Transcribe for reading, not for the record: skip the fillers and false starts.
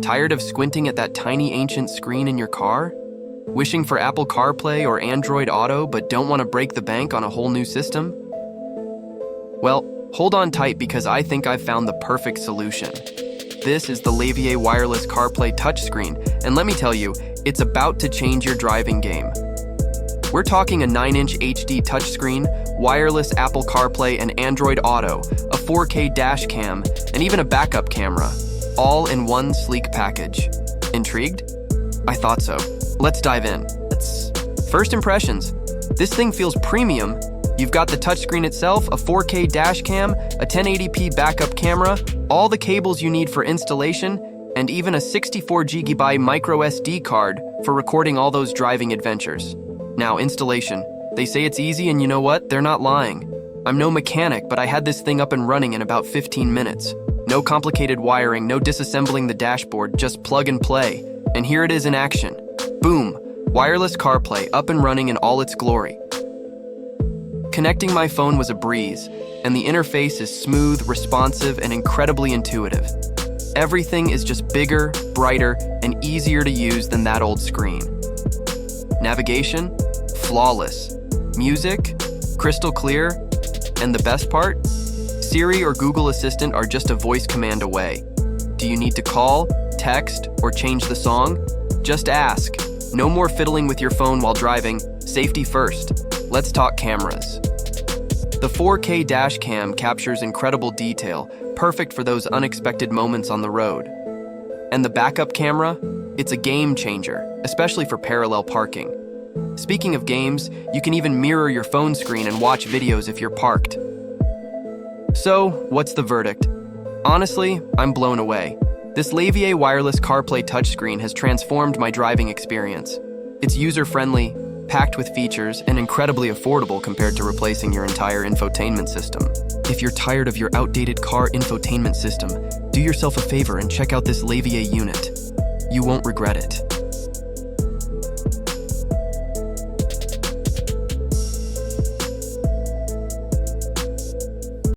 Tired of squinting at that tiny ancient screen in your car? Wishing for Apple CarPlay or Android Auto but don't want to break the bank on a whole new system? Well, hold on tight because I think I've found the perfect solution. This is the Laviay wireless CarPlay touchscreen, and let me tell you, it's about to change your driving game. We're talking a 9-inch HD touchscreen, wireless Apple CarPlay and Android Auto, a 4K dash cam, and even a backup camera, all in one sleek package. Intrigued? I thought so. Let's dive in. First impressions. This thing feels premium. You've got the touchscreen itself, a 4K dash cam, a 1080p backup camera, all the cables you need for installation, and even a 64GB micro SD card for recording all those driving adventures. Now, installation. They say it's easy, and you know what? They're not lying. I'm no mechanic, but I had this thing up and running in about 15 minutes. No complicated wiring, no disassembling the dashboard, just plug and play. And here it is in action. Boom! Wireless CarPlay up and running in all its glory. Connecting my phone was a breeze, and the interface is smooth, responsive, and incredibly intuitive. Everything is just bigger, brighter, and easier to use than that old screen. Navigation? Flawless. Music? Crystal clear. And the best part? Siri or Google Assistant are just a voice command away. Do you need to call, text, or change the song? Just ask. No more fiddling with your phone while driving. Safety first. Let's talk cameras. The 4K dash cam captures incredible detail, perfect for those unexpected moments on the road. And the backup camera? It's a game changer, especially for parallel parking. Speaking of games, you can even mirror your phone screen and watch videos if you're parked. So, what's the verdict? Honestly, I'm blown away. This Laviay wireless CarPlay touchscreen has transformed my driving experience. It's user-friendly, packed with features, and incredibly affordable compared to replacing your entire infotainment system. If you're tired of your outdated car infotainment system, do yourself a favor and check out this Laviay unit. You won't regret it.